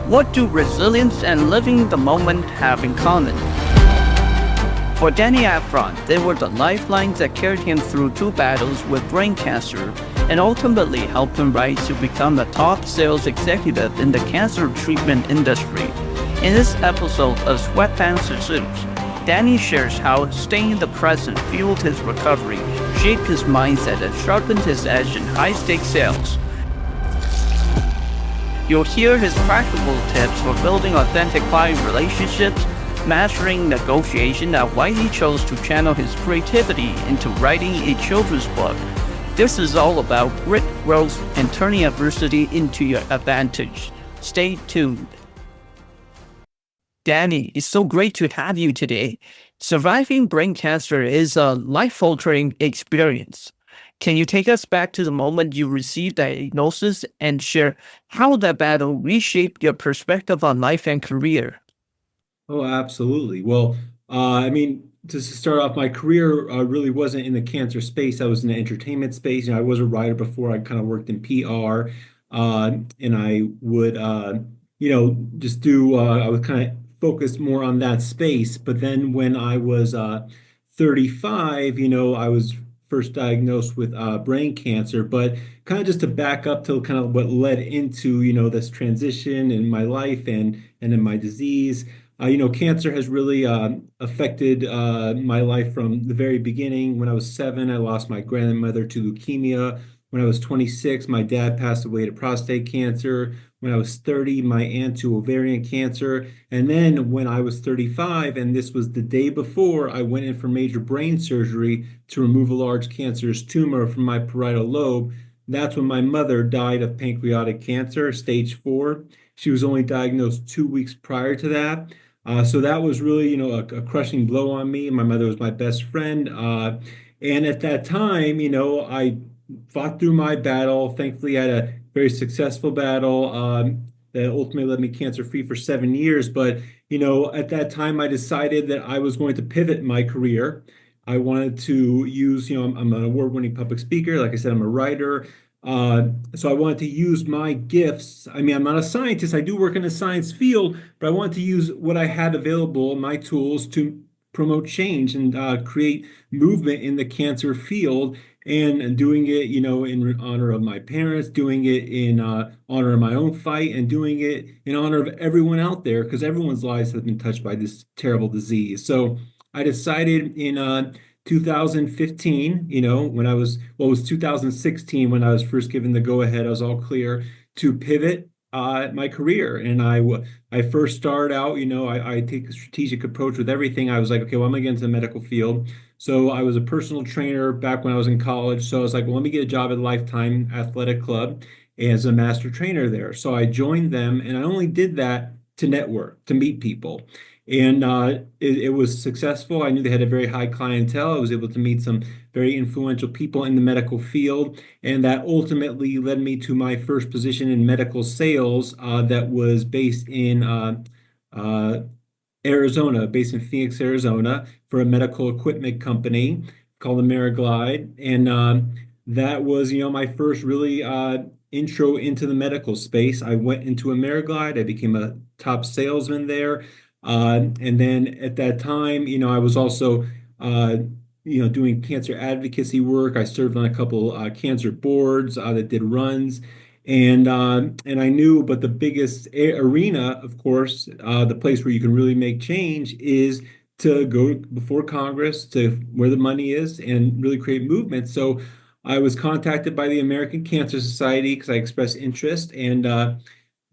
What do resilience and living the moment have in common? For Danny Efron, they were the lifelines that carried him through two battles with brain cancer and ultimately helped him rise to become a top sales executive in the cancer treatment industry. In this episode of Sweatpants and Suits, Danny shares how staying in the present fueled his recovery, shaped his mindset, and sharpened his edge in high-stakes sales. You'll hear his practical tips for building authentic client relationships, mastering negotiation, and why he chose to channel his creativity into writing a children's book. This is all about grit, growth, and turning adversity into your advantage. Stay tuned. Danny, it's so great to have you today. Surviving brain cancer is a life-altering experience. Can you take us back to the moment you received diagnosis and share how that battle reshaped your perspective on life and career? Oh, absolutely. Well, to start off, my career really wasn't in the cancer space. I was in the entertainment space. I was a writer before. I kind of worked in PR, and I would, just do. I was kind of focused more on that space. But then when I was 35, I was first diagnosed with brain cancer. But kind of just to back up to kind of what led into, this transition in my life and in my disease. Cancer has really affected my life from the very beginning. When I was 7, I lost my grandmother to leukemia. When I was 26, my dad passed away to prostate cancer. When I was 30, my aunt to ovarian cancer. And then when I was 35, and this was the day before, I went in for major brain surgery to remove a large cancerous tumor from my parietal lobe. That's when my mother died of pancreatic cancer, stage 4. She was only diagnosed 2 weeks prior to that. So that was really, a crushing blow on me. My mother was my best friend. And at that time, I fought through my battle. Thankfully, I had a very successful battle that ultimately led me cancer free for 7 years. But, at that time, I decided that I was going to pivot my career. I wanted to use, I'm an award-winning public speaker. Like I said, I'm a writer. So I wanted to use my gifts. I mean, I'm not a scientist. I do work in the science field, but I wanted to use what I had available, my tools, to promote change and create movement in the cancer field. And doing it, in honor of my parents, doing it in honor of my own fight, and doing it in honor of everyone out there, because everyone's lives have been touched by this terrible disease. So I decided in 2015, it was 2016 when I was first given the go ahead. I was all clear to pivot my career. And I first started out, I take a strategic approach with everything. I was like, okay, well, I'm going to get into the medical field. So I was a personal trainer back when I was in college. So I was like, well, let me get a job at Lifetime Athletic Club as a master trainer there. So I joined them, and I only did that to network, to meet people. And it was successful. I knew they had a very high clientele. I was able to meet some very influential people in the medical field. And that ultimately led me to my first position in medical sales that was based in uh, Arizona, based in Phoenix, Arizona, for a medical equipment company called Ameriglide. And that was, my first really intro into the medical space. I went into Ameriglide. I became a top salesman there. And then at that time, I was also, doing cancer advocacy work. I served on a couple cancer boards that did runs. And I knew, but the biggest arena, of course, the place where you can really make change is to go before Congress, to where the money is, and really create movement. So I was contacted by the American Cancer Society because I expressed interest, and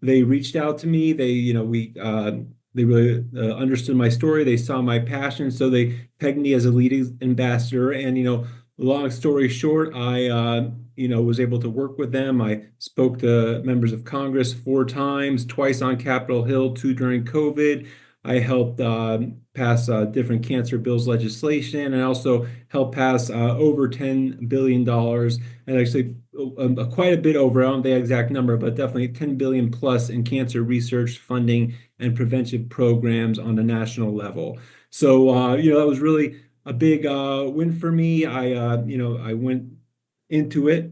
they reached out to me. They really understood my story. They saw my passion, so they pegged me as a lead ambassador. And long story short, I was able to work with them. I spoke to members of Congress 4 times, twice on Capitol Hill, 2 during COVID. I helped pass different cancer bills legislation, and also helped pass over $10 billion, and actually quite a bit over. I don't know the exact number, but definitely 10 billion plus in cancer research funding and preventive programs on a national level. So that was really a big win for me. I went into it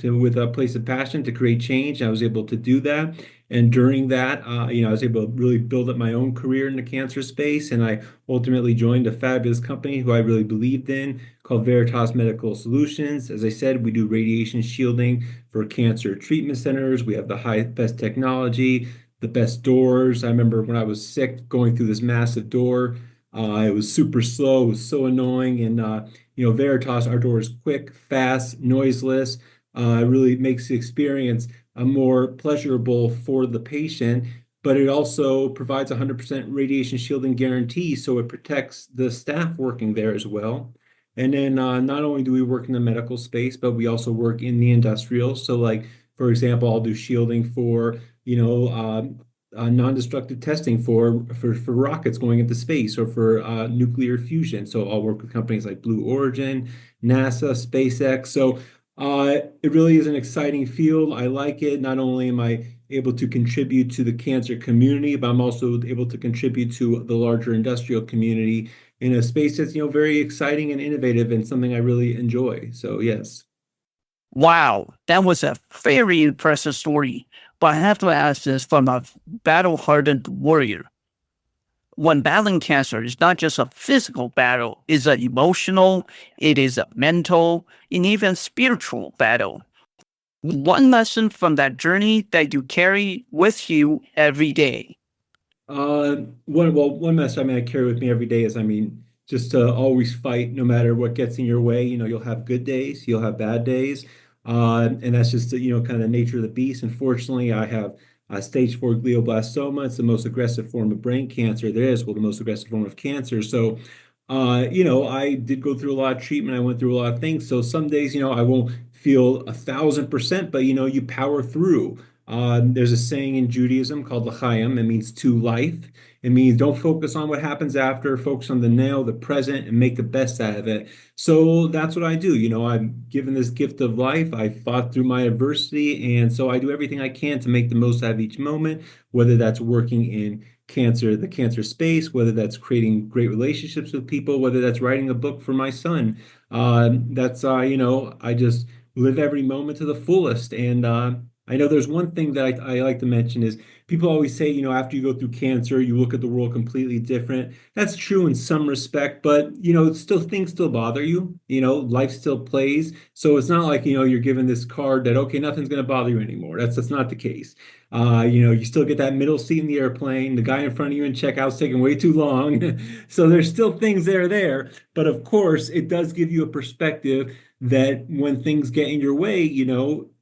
with a place of passion to create change. I was able to do that. And during that, I was able to really build up my own career in the cancer space. And I ultimately joined a fabulous company who I really believed in called Veritas Medical Solutions. As I said, we do radiation shielding for cancer treatment centers. We have the best technology, the best doors. I remember when I was sick going through this massive door. It was super slow, it was so annoying. And, Veritas, our door is quick, fast, noiseless. It really makes the experience more pleasurable for the patient, but it also provides 100% radiation shielding guarantee, so it protects the staff working there as well. And then not only do we work in the medical space, but we also work in the industrial. So, like for example, I'll do shielding for non-destructive testing for rockets going into space or for nuclear fusion. So I'll work with companies like Blue Origin, NASA, SpaceX. So it really is an exciting field. I like it. Not only am I able to contribute to the cancer community, but I'm also able to contribute to the larger industrial community in a space that's, very exciting and innovative and something I really enjoy. So yes. Wow, that was a very impressive story. But I have to ask this from a battle hardened warrior. When battling cancer, it's not just a physical battle, it's an emotional, it is a mental, and even spiritual battle. One lesson from that journey that you carry with you every day. One message I carry with me every day is, just to always fight no matter what gets in your way. You'll have good days, you'll have bad days. And that's just, kind of the nature of the beast. Unfortunately, I have stage 4 glioblastoma. It's the most aggressive form of brain cancer there is, well, the most aggressive form of cancer. So, I did go through a lot of treatment. I went through a lot of things. So some days, I won't feel 1,000%, but you power through. There's a saying in Judaism called l'chaim. It means to life. It means don't focus on what happens after, focus on the now, the present, and make the best out of it. So that's what I do. I'm given this gift of life. I fought through my adversity, and so I do everything I can to make the most out of each moment, whether that's working in the cancer space, whether that's creating great relationships with people, whether that's writing a book for my son. I just live every moment to the fullest. And I know there's one thing that I like to mention is people always say, after you go through cancer, you look at the world completely different. That's true in some respect, but still things still bother you. Life still plays. So it's not like, you're given this card that, okay, nothing's going to bother you anymore. That's not the case. You still get that middle seat in the airplane. The guy in front of you in checkout's taking way too long. So there's still things there. But of course, it does give you a perspective that when things get in your way,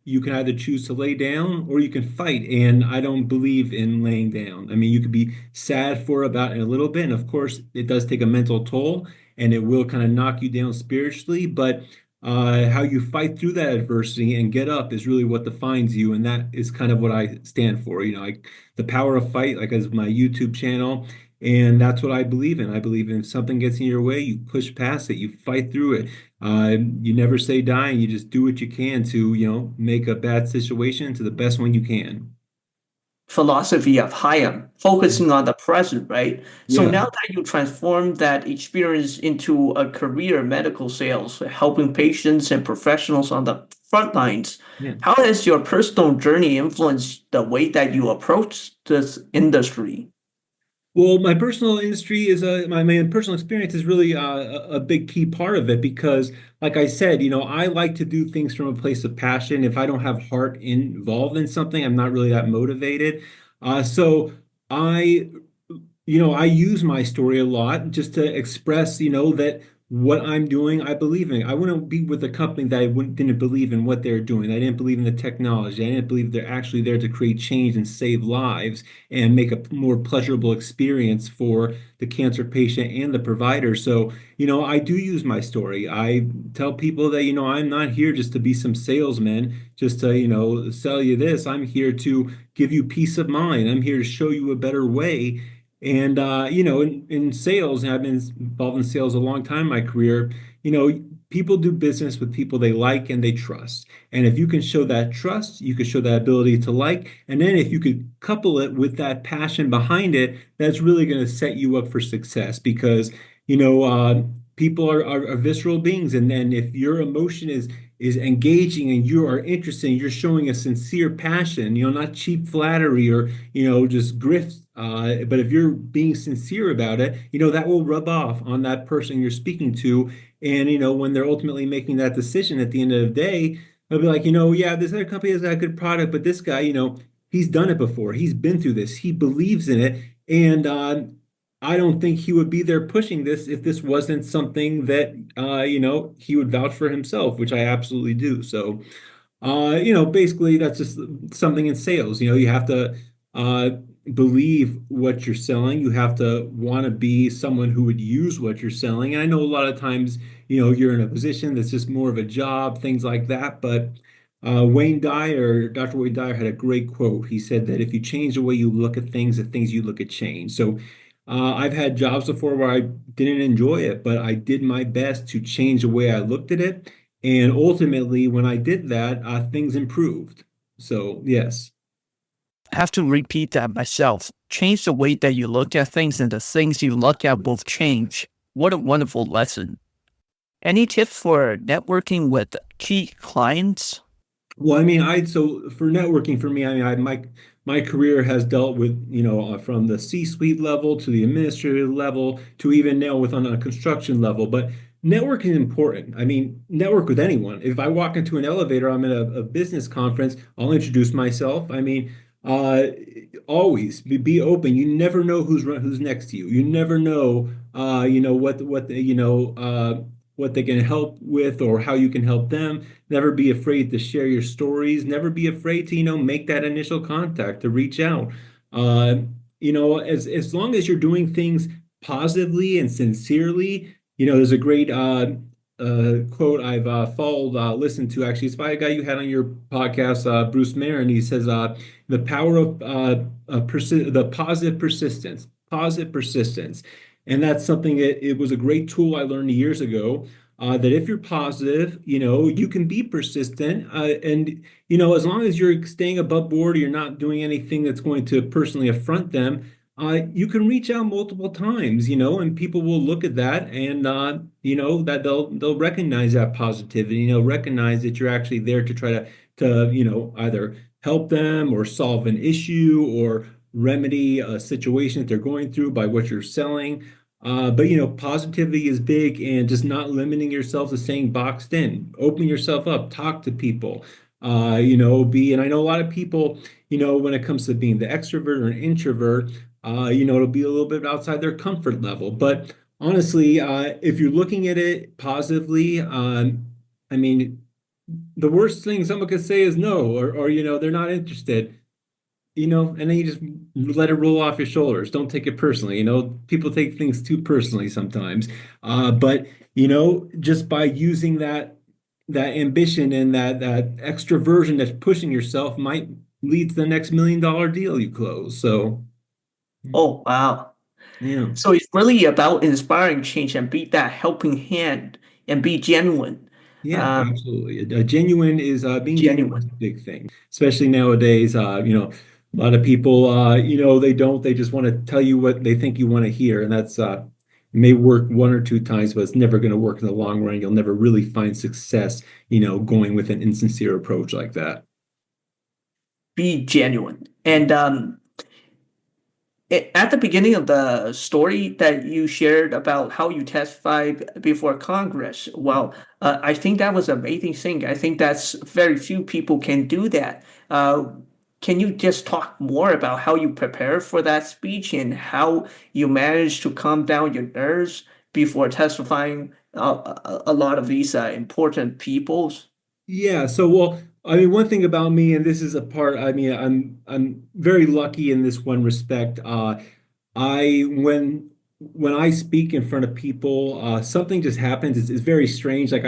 you can either choose to lay down or you can fight. And I don't believe in laying down. You could be sad for about a little bit. And of course, it does take a mental toll and it will kind of knock you down spiritually. But how you fight through that adversity and get up is really what defines you. And that is kind of what I stand for. The power of fight, like as my YouTube channel. And that's what I believe in. I believe in if something gets in your way, you push past it, you fight through it. You never say die, and you just do what you can to, make a bad situation into the best one you can. Philosophy of Hayam, focusing on the present, right? So Yeah. now that you transform that experience into a career in medical sales, helping patients and professionals on the front lines, Yeah. how has your personal journey influenced the way that you approach this industry? Well, my personal industry is my personal experience is really a big key part of it because, like I said, I like to do things from a place of passion. If I don't have heart involved in something, I'm not really that motivated. So I I use my story a lot just to express, that what I'm doing, I believe in. I wouldn't be with a company that didn't believe in what they're doing. I didn't believe in the technology. I didn't believe they're actually there to create change and save lives and make a more pleasurable experience for the cancer patient and the provider. So, I do use my story. I tell people that, I'm not here just to be some salesman, just to, sell you this. I'm here to give you peace of mind. I'm here to show you a better way. And in sales, and I've been involved in sales a long time in my career, people do business with people they like and they trust. And if you can show that trust, you can show that ability to like, and then if you could couple it with that passion behind it, that's really going to set you up for success because, people are visceral beings, and then if your emotion is engaging and you are interested, and you're showing a sincere passion, not cheap flattery or, just grift. But if you're being sincere about it, that will rub off on that person you're speaking to. And, when they're ultimately making that decision at the end of the day, they'll be like, yeah, this other company has got a good product, but this guy, he's done it before. He's been through this. He believes in it. And I don't think he would be there pushing this if this wasn't something that, he would vouch for himself, which I absolutely do. So, basically that's just something in sales. You have to uh, believe what you're selling. You have to want to be someone who would use what you're selling. And I know a lot of times, you're in a position that's just more of a job, things like that. But Dr. Wayne Dyer had a great quote. He said that if you change the way you look at things, the things you look at change. So I've had jobs before where I didn't enjoy it, but I did my best to change the way I looked at it. And ultimately, when I did that, things improved. So, yes. I have to repeat that myself. Change the way that you look at things and the things you look at will change. What a wonderful lesson. Any tips for networking with key clients? Well, I mean, so for networking for me, I mean, my career has dealt with, from the C-suite level to the administrative level to even now with on a construction level. But networking is important. I mean, network with anyone. If I walk into an elevator, I'm at a business conference, I'll introduce myself. I mean, uh, always be open. You never know who's next to you. You never know, what they can help with or how you can help them. Never be afraid to share your stories. Never be afraid to, make that initial contact, to reach out. Uh, as long as you're doing things positively and sincerely, there's a great quote I've followed, listened to actually. It's by a guy you had on your podcast, Bruce Mayer, and he says, "The power of the positive persistence." And that's something it was a great tool I learned years ago. That if you're positive, you can be persistent. And, as long as you're staying above board, or you're not doing anything that's going to personally affront them, you can reach out multiple times, and people will look at that and, that they'll recognize that positivity, recognize that you're actually there to try to, either help them or solve an issue or remedy a situation that they're going through by what you're selling. But positivity is big and just not limiting yourself to staying boxed in. Open yourself up, talk to people. And I know a lot of people, when it comes to being the extrovert or an introvert, it'll be a little bit outside their comfort level. But honestly, if you're looking at it positively, I mean, the worst thing someone could say is no, or they're not interested, and then you just let it roll off your shoulders. Don't take it personally. People take things too personally sometimes. But just by using that ambition and that extroversion that's pushing yourself might lead to the next $1 million deal you close. So Oh, wow. yeah, So it's really about inspiring change and be that helping hand and be genuine. yeah, Um, absolutely. A genuine is being genuine is Genuine. a big thing, especially nowadays. A lot of people, they just want to tell you what they think you want to hear, and that's may work one or two times, but it's never going to work in the long run. You'll never really find success, going with an insincere approach like that. Be genuine. And at the beginning of the story that you shared about how you testified before Congress, well, I think that was an amazing thing. I think that's very few people can do that. Can you just talk more about how you prepare for that speech and how you manage to calm down your nerves before testifying a lot of these important peoples? Yeah, so well, I mean, one thing about me, and this is a part, I mean, I'm very lucky in this one respect. I when I speak in front of people, something just happens. It's very strange. Like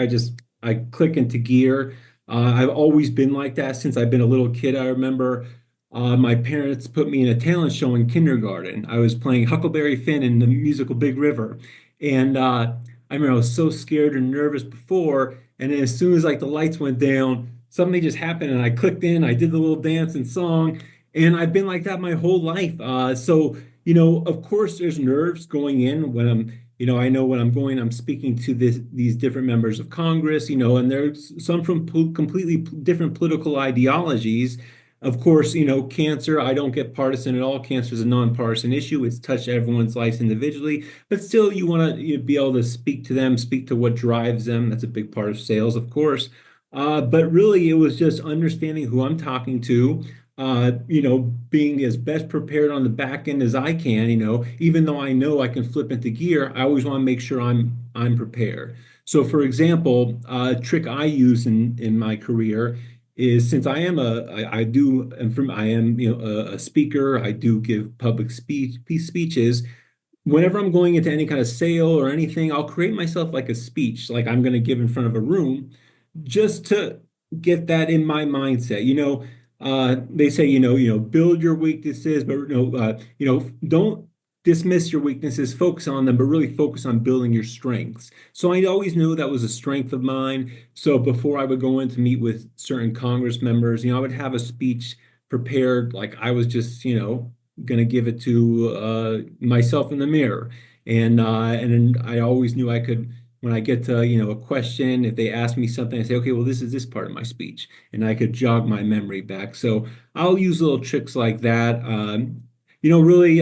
I click into gear. I've always been like that since I've been a little kid. I remember my parents put me in a talent show in kindergarten. I was playing Huckleberry Finn in the musical Big River, and I remember I was so scared and nervous before, and then as soon as like the lights went down, something just happened, and I clicked in. I did the little dance and song, and I've been like that my whole life. So of course, there's nerves going in when I'm I know when I'm going, I'm speaking to these different members of Congress, and there's some from completely different political ideologies. Of course, cancer, I don't get partisan at all. Cancer is a nonpartisan issue. It's touched everyone's lives individually, but still you want to be able to speak to them, speak to what drives them. That's a big part of sales, of course. But really, it was just understanding who I'm talking to, being as best prepared on the back end as I can, even though I know I can flip into gear, I always want to make sure I'm prepared. So for example, a trick I use in my career is since I do and from I am a speaker, I do give public speeches. Whenever I'm going into any kind of sale or anything, I'll create myself like a speech, like I'm going to give in front of a room just to get that in my mindset. They say, build your weaknesses, but don't dismiss your weaknesses, focus on them, but really focus on building your strengths. So I always knew that was a strength of mine. So before I would go in to meet with certain Congress members, I would have a speech prepared, like I was just, going to give it to myself in the mirror. And then I always knew I could when I get to, a question, if they ask me something, I say, okay, well, this is this part of my speech, and I could jog my memory back. So I'll use little tricks like that. Really,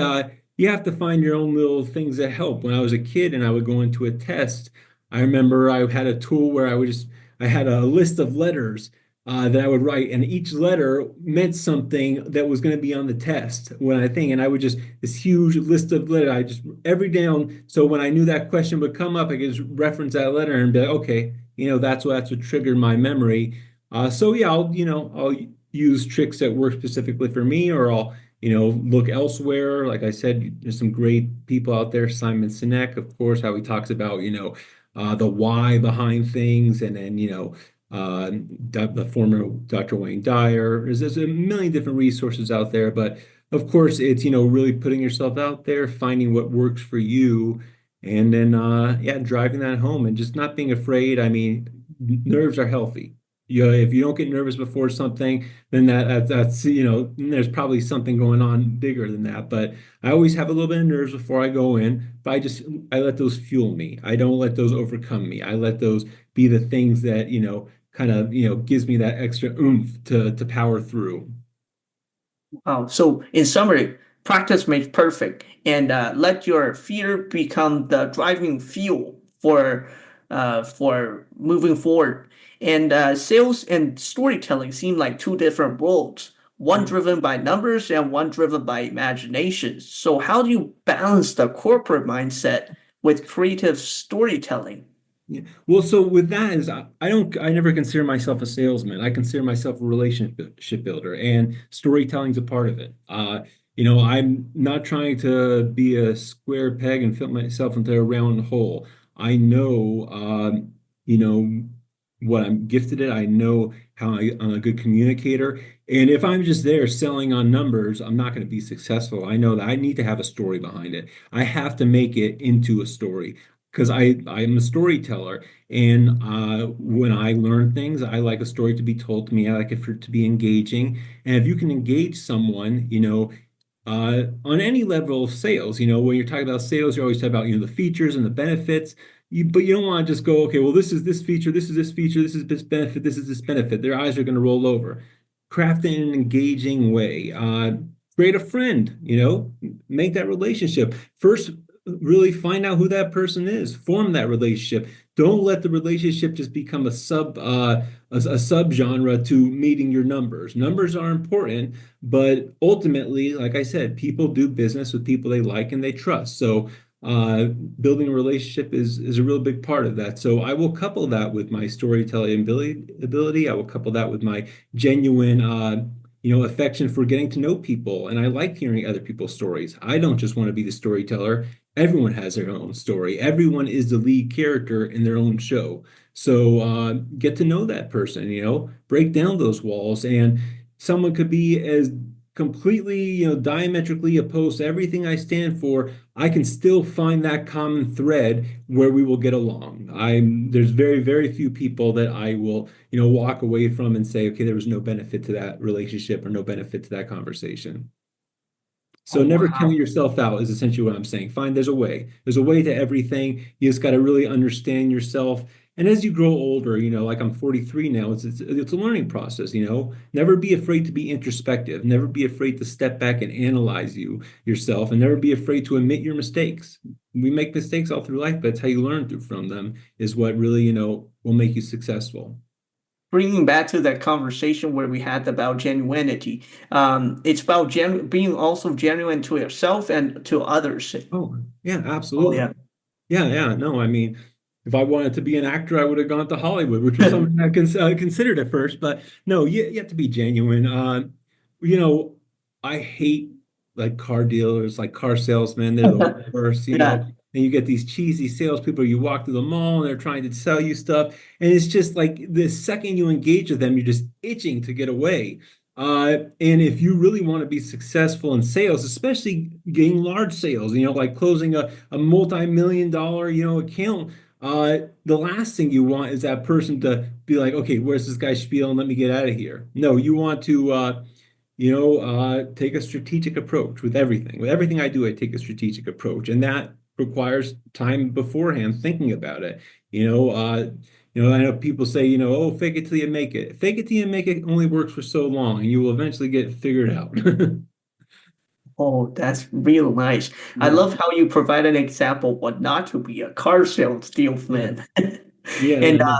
you have to find your own little things that help. When I was a kid and I would go into a test, I remember I had a tool where I had a list of letters that I would write, and each letter meant something that was going to be on the test when I think, and I would just this huge list of letters. I just every down. So when I knew that question would come up, I could just reference that letter and be like, okay, that's what triggered my memory. So yeah, I'll use tricks that work specifically for me, or I'll look elsewhere. Like I said, there's some great people out there. Simon Sinek, of course, how he talks about the why behind things, and then the former Dr. Wayne Dyer. There's a million different resources out there, but of course, it's really putting yourself out there, finding what works for you, and then yeah, driving that home and just not being afraid. I mean, nerves are healthy. If you don't get nervous before something, then that's there's probably something going on bigger than that. But I always have a little bit of nerves before I go in, but I let those fuel me. I don't let those overcome me. I let those be the things that kind of gives me that extra oomph to power through. So, in summary, practice makes perfect, and let your fear become the driving fuel for moving forward. And sales and storytelling seem like two different worlds, one driven by numbers and one driven by imagination. So, how do you balance the corporate mindset with creative storytelling? Yeah. Well, so with that is I never consider myself a salesman. I consider myself a relationship builder, and storytelling's a part of it. I'm not trying to be a square peg and fit myself into a round hole. I know, what I'm gifted at. I know how I'm a good communicator. And if I'm just there selling on numbers, I'm not going to be successful. I know that I need to have a story behind it. I have to make it into a story because I'm a storyteller, and when I learn things, I like a story to be told to me. I like it for it to be engaging, and if you can engage someone, on any level of sales, when you're talking about sales, you're always talking about the features and the benefits. But you don't want to just go, okay, well, this is this feature, this is this feature, this is this benefit, this is this benefit. Their eyes are going to roll over. Craft it in an engaging way. Create a friend, make that relationship. First, really find out who that person is, form that relationship. Don't let the relationship just become a subgenre to meeting your numbers. Numbers are important, but ultimately, like I said, people do business with people they like and they trust. So building a relationship is a real big part of that. So I will couple that with my storytelling ability. I will couple that with my genuine affection for getting to know people. And I like hearing other people's stories. I don't just want to be the storyteller. Everyone has their own story. Everyone is the lead character in their own show. So get to know that person, break down those walls. And someone could be as completely, diametrically opposed to everything I stand for. I can still find that common thread where we will get along. There's very, very few people that I will, walk away from and say, okay, there was no benefit to that relationship or no benefit to that conversation. So Oh, never count wow. yourself out is essentially what I'm saying. Find there's a way. There's a way to everything. You just got to really understand yourself. And as you grow older, like I'm 43 now, it's a learning process. Never be afraid to be introspective. Never be afraid to step back and analyze yourself, and never be afraid to admit your mistakes. We make mistakes all through life, but that's how you learn through from them is what really, will make you successful. Bringing back to that conversation where we had about genuinity, it's about being also genuine to yourself and to others. Oh, yeah, Oh, absolutely. yeah. Yeah, yeah. No, I mean, if I wanted to be an actor, I would have gone to Hollywood, which was something I considered at first. But no, you have to be genuine. You know, I hate like car dealers, like car salesmen. They're the worst, Yeah. And you get these cheesy salespeople. You walk through the mall and they're trying to sell you stuff, and it's just like the second you engage with them, you're just itching to get away. And if you really want to be successful in sales, especially getting large sales, like closing a multi-million dollar, account, the last thing you want is that person to be like, okay, where's this guy spiel and let me get out of here. No, you want to, take a strategic approach with everything. With everything I do, I take a strategic approach, and that requires time beforehand thinking about it. I know people say, oh, fake it till you make it. Fake it till you make it only works for so long, and you will eventually get it figured out. Oh, that's real nice. I Yeah, love how you provide an example what not to be a car sales yeah, salesman. yeah, yeah. And No,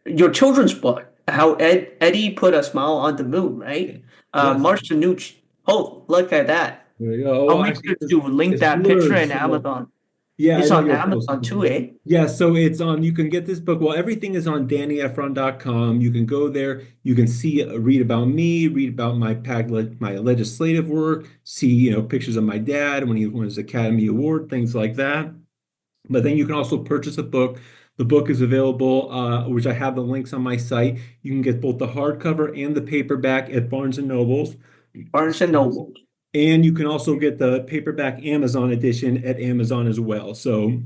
your children's book, how Eddie put a smile on the moon, yeah. right? Yes. Marcia Nucci. Oh, look at that. There you go. Oh, I'll well, make actually, sure to link it's that picture blurred. in So Amazon. yeah, I It's know on you'll post Amazon too, it. eh? Yeah, so it's on, you can get this book. Well, everything is on DannyEfron.com. You can go there. You can see, read about me, read about my legislative work, see, pictures of my dad when he won his Academy Award, things like that. But then you can also purchase a book. The book is available, which I have the links on my site. You can get both the hardcover and the paperback at Barnes and Nobles. Barnes and Noble. And you can also get the paperback Amazon edition at Amazon as well. So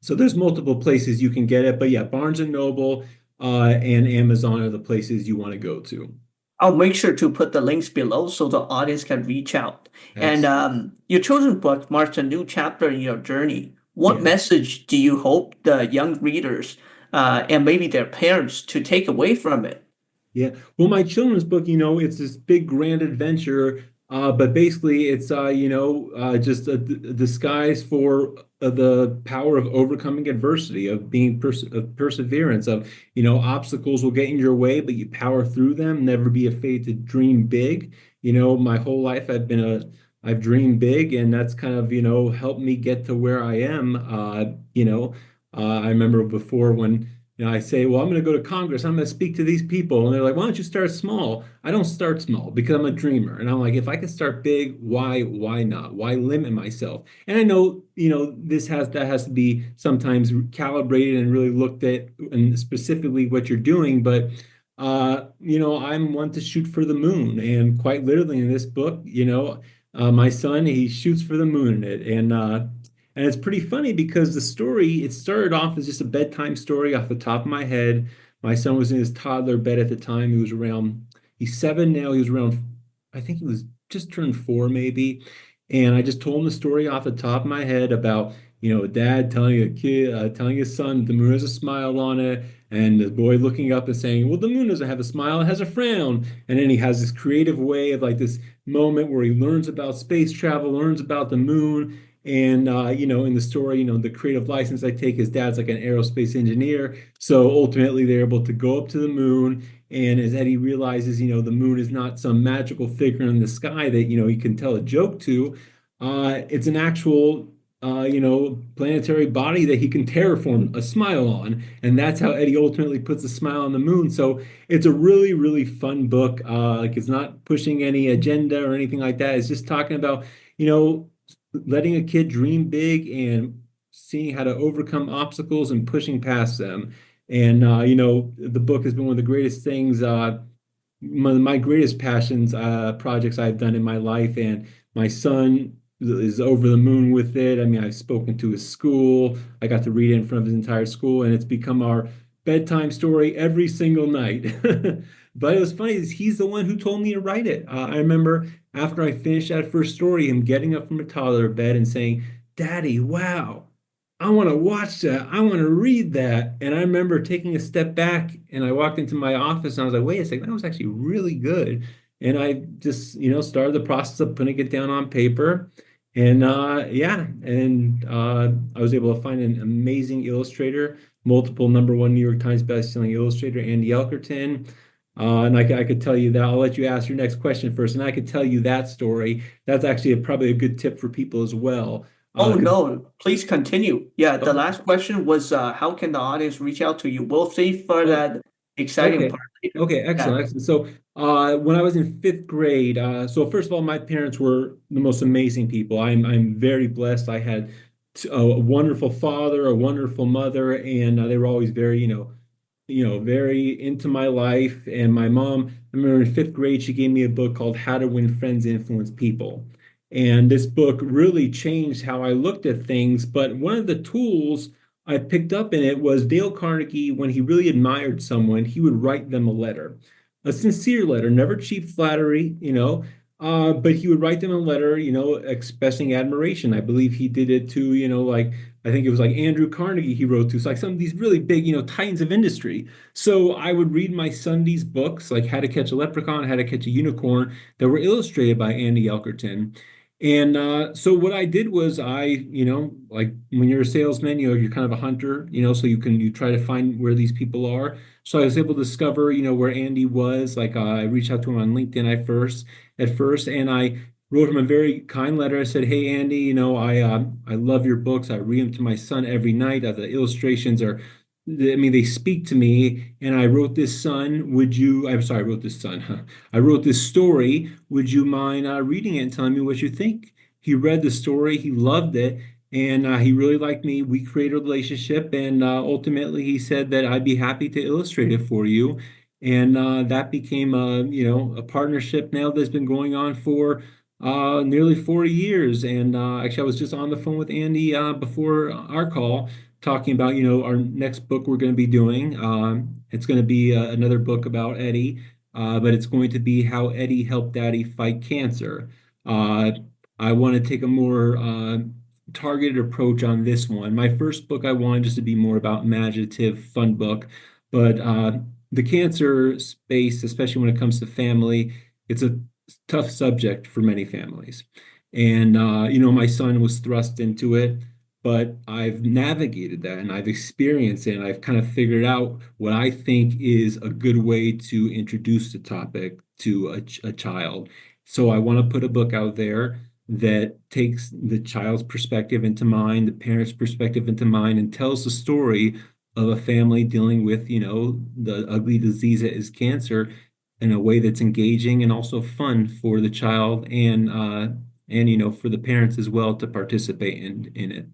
there's multiple places you can get it, but yeah, Barnes and Noble and Amazon are the places you want to go to. I'll make sure to put the links below so the audience can reach out. And Excellent. your children's book marks a new chapter in your journey. What Yeah. message do you hope the young readers and maybe their parents to take away from it? Yeah. Well, my children's book, it's this big grand adventure, but basically it's just a disguise for the power of overcoming adversity, of being of perseverance, of obstacles will get in your way, but you power through them. Never be afraid to dream big. My whole life I've dreamed big, and that's kind of helped me get to where I am. I remember before when. I say, well, I'm going to go to Congress. I'm going to speak to these people. And they're like, why don't you start small? I don't start small because I'm a dreamer. And I'm like, if I can start big, why not? Why limit myself? And I know, that has to be sometimes calibrated and really looked at and specifically what you're doing. But, I'm one to shoot for the moon. And quite literally in this book, my son, he shoots for the moon in it. And it's pretty funny because it started off as just a bedtime story off the top of my head. My son was in his toddler bed at the time. He's 7 now. He was around, I think he was just turned 4 maybe. And I just told him the story off the top of my head about, a dad telling his son the moon has a smile on it. And the boy looking up and saying, well, the moon doesn't have a smile, it has a frown. And then he has this creative way of like this moment where he learns about space travel, learns about the moon. And in the story, the creative license I take, his dad's like an aerospace engineer. So ultimately, they're able to go up to the moon. And as Eddie realizes, the moon is not some magical figure in the sky that he can tell a joke to. It's an actual planetary body that he can terraform a smile on. And that's how Eddie ultimately puts a smile on the moon. So it's a really, really fun book. Like it's not pushing any agenda or anything like that. It's just talking about, letting a kid dream big and seeing how to overcome obstacles and pushing past them. And the book has been one of the greatest things, one of my greatest passions, projects I've done in my life. And my son is over the moon with it. I mean, I've spoken to his school. I got to read it in front of his entire school, and it's become our bedtime story every single night. But it was funny, he's the one who told me to write it. I remember after I finished that first story, him getting up from a toddler bed and saying, Daddy, wow, I want to watch that. I want to read that. And I remember taking a step back and I walked into my office and I was like, wait a second, that was actually really good. And I just, started the process of putting it down on paper. And yeah, and I was able to find an amazing illustrator, multiple #1 New York Times bestselling illustrator, Andy Elkerton. And I could tell you that. I'll let you ask your next question first, and I could tell you that story. That's actually probably a good tip for people as well. Oh 'Cause no, please continue. Yeah, the oh, last question was how can the audience reach out to you? We'll save for oh, that exciting okay. part later. Okay, Yeah. excellent, excellent. So, when I was in fifth grade, so first of all, my parents were the most amazing people. I'm very blessed. I had a wonderful father, a wonderful mother, and they were always very, very into my life. And my mom, I remember in fifth grade, she gave me a book called How to Win Friends, Influence People. And this book really changed how I looked at things. But one of the tools I picked up in it was Dale Carnegie, when he really admired someone, he would write them a letter, a sincere letter, never cheap flattery, but he would write them a letter, expressing admiration. I believe he did it to, like I think it was like Andrew Carnegie he wrote to. So like some of these really big, titans of industry. So I would read my Sundays books, like How to Catch a Leprechaun, How to Catch a Unicorn, that were illustrated by Andy Elkerton. And so what I did was like when you're a salesman, you're kind of a hunter, so you try to find where these people are. So I was able to discover, where Andy was. Like I reached out to him on LinkedIn at first, and I wrote him a very kind letter. I said, "Hey Andy, I love your books. I read them to my son every night. The illustrations are, I mean, they speak to me. And I wrote this son. Would you? I'm sorry, I wrote this son. Huh? I wrote this story. Would you mind reading it and telling me what you think?" He read the story. He loved it. And he really liked me. We created a relationship, and ultimately, he said that I'd be happy to illustrate it for you. And that became a partnership now that's been going on for nearly 40 years. And actually, I was just on the phone with Andy before our call, talking about, our next book we're going to be doing. It's going to be another book about Eddie, but it's going to be how Eddie helped Daddy fight cancer. Uh, I want to take a more targeted approach on this one. My first book I wanted just to be more about imaginative, fun book, but the cancer space, especially when it comes to family, it's a tough subject for many families. And my son was thrust into it, but I've navigated that and I've experienced it and I've kind of figured out what I think is a good way to introduce the topic to a child. So I want to put a book out there that takes the child's perspective into mind, the parent's perspective into mind, and tells the story of a family dealing with, the ugly disease that is cancer in a way that's engaging and also fun for the child and for the parents as well to participate in it.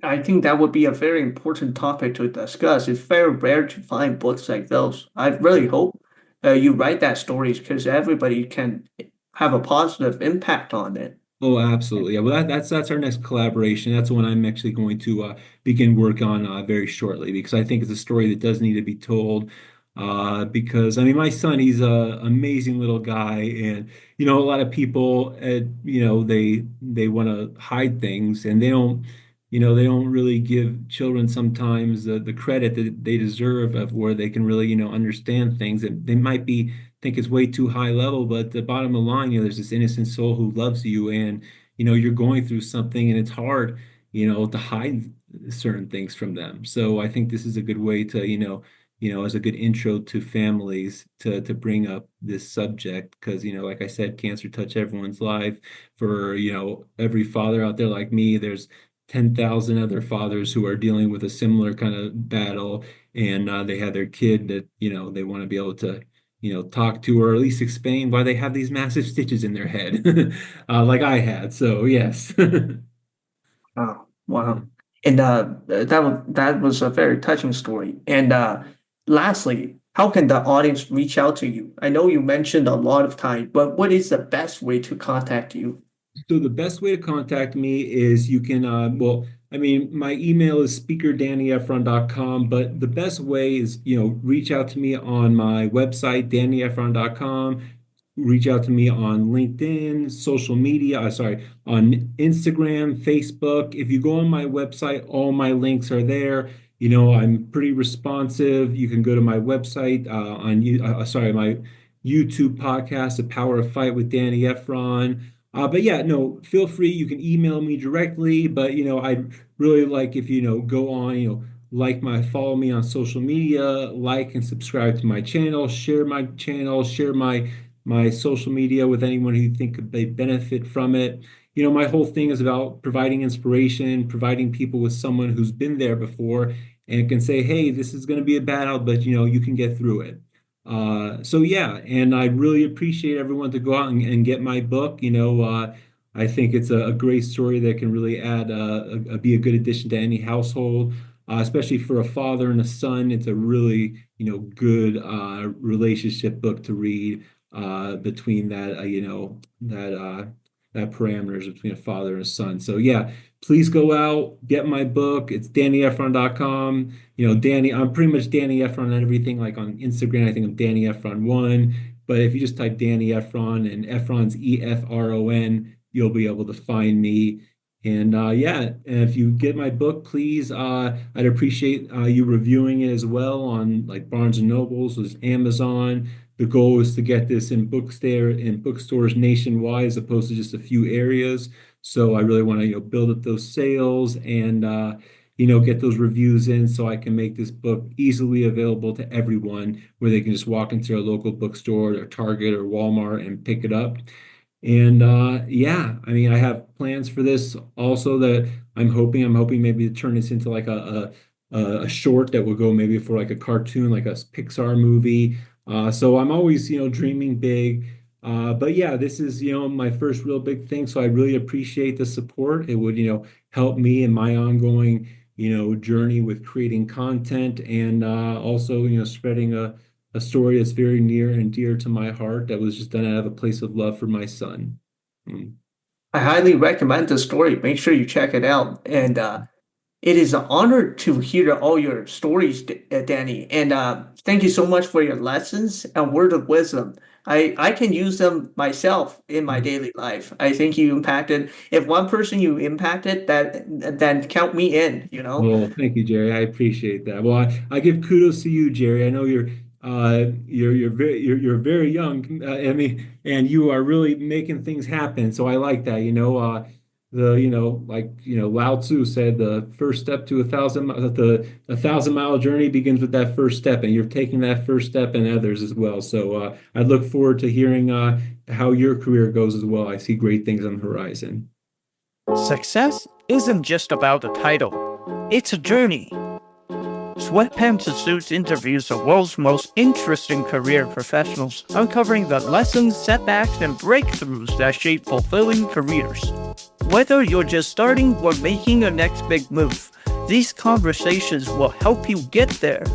I think that would be a very important topic to discuss. It's very rare to find books like those. I really hope you write that stories because everybody can have a positive impact on it. Oh, absolutely. Yeah, well, that's our next collaboration. That's the one I'm actually going to begin work on very shortly because I think it's a story that does need to be told. Because I mean, my son, he's a amazing little guy, and a lot of people, they want to hide things, and they don't really give children sometimes the credit that they deserve of where they can really, understand things that they might be think it's way too high level, but the bottom of the line, there's this innocent soul who loves you, and you're going through something, and it's hard, to hide certain things from them. So I think this is a good way to, as a good intro to families to bring up this subject because, like I said, cancer touched everyone's life. For, every father out there like me, there's 10,000 other fathers who are dealing with a similar kind of battle, and they have their kid that, they want to be able to talk to or at least explain why they have these massive stitches in their head, like I had. So yes. Oh, wow. And that was a very touching story. And lastly, how can the audience reach out to you? I know you mentioned a lot of time, but what is the best way to contact you? So the best way to contact me is you can, well, I mean, my email is speakerdannyefron.com, but the best way is, reach out to me on my website, dannyefron.com. reach out to me on LinkedIn, social media, on Instagram, Facebook. If you go on my website, all my links are there. I'm pretty responsive. You can go to my website my YouTube podcast, The Power of Fight with Danny Efron. But yeah, no, feel free. You can email me directly. But I'd really like if go on, follow me on social media, like and subscribe to my channel, share my social media with anyone who you think they benefit from it. My whole thing is about providing inspiration, providing people with someone who's been there before and can say, hey, this is going to be a battle, but you can get through it. So yeah, and I really appreciate everyone to go out and get my book. I think it's a great story that can really be a good addition to any household, especially for a father and a son. It's a really, good relationship book to read between that parameters between a father and a son. So yeah, please go out, get my book. It's DannyEfron.com. Danny, I'm pretty much Danny Efron and everything. Like on Instagram, I think I'm Danny Efron1. But if you just type Danny Efron and Efron's Efron, you'll be able to find me. And yeah, and if you get my book, please, I'd appreciate you reviewing it as well on like Barnes and Nobles, Amazon. The goal is to get this in bookstores nationwide as opposed to just a few areas. So I really want to, build up those sales and get those reviews in so I can make this book easily available to everyone where they can just walk into their local bookstore or Target or Walmart and pick it up. And yeah, I mean, I have plans for this also that I'm hoping maybe to turn this into like a short that will go maybe for like a cartoon, like a Pixar movie. So I'm always, dreaming big. But yeah, this is, my first real big thing. So I really appreciate the support. It would, help me in my ongoing, journey with creating content and also, spreading a story that's very near and dear to my heart that was just done out of a place of love for my son. Mm. I highly recommend the story. Make sure you check it out. And it is an honor to hear all your stories, Danny. And thank you so much for your lessons and word of wisdom. I can use them myself in my daily life. I think you impacted, if one person you impacted, then count me in. Well, thank you, Jerry. I appreciate that. Well, I give kudos to you, Jerry. I know you're very young. I mean, and you are really making things happen. So I like that. Lao Tzu said, the first step to the 1,000-mile journey begins with that first step, and you're taking that first step and others as well. So I look forward to hearing how your career goes as well. I see great things on the horizon. Success isn't just about the title, it's a journey. Sweatpants Suits interviews the world's most interesting career professionals, uncovering the lessons, setbacks, and breakthroughs that shape fulfilling careers. Whether you're just starting or making your next big move, these conversations will help you get there.